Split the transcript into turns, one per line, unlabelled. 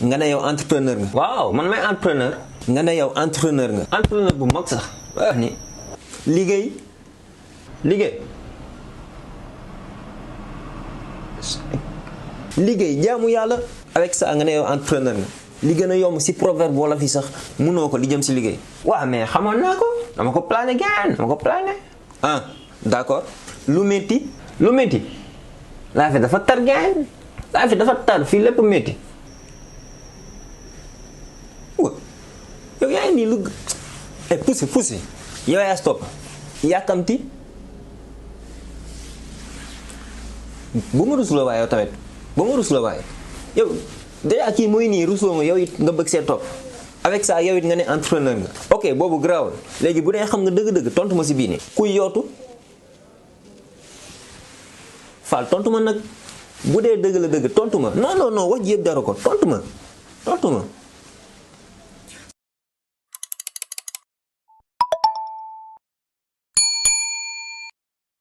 nga ne yow entrepreneur nga.
waaw man may entrepreneur.
nga ne yow entrepreneur nga.
entrepreneur bu mag sax wax ni.
liggéey. liggéey jaamu yàlla. avec ça nga ne yow entrepreneur nga. li gën a yomb si proverbe wala fi sax munoo ko li jëm si liggéey.
waaw mais xamoon naa ko dama ko plané gaan dama ko plané.
ah d'accord lu métti.
lu métti laa fi dafa tar gaan laa fi dafa tar fii lépp métti.
yow yaa ngi nii lu pousse yow yaa stop yàkkamti bu ma rusloo waaye yow tamit bu ma rusloo waaye yow déjà kii mooy nii rusloo ma yow it nga bëgg see topp avec ça yow it nga ne entrepreneur nga ok boobu garaawul léegi bu dee xam nga dëgg-dëgg tontu ma si bii nii kuy yootu Fall tontu ma nag bu dee dëgg la dëgg tontu ma non wax ji yëpp dara ko tontu ma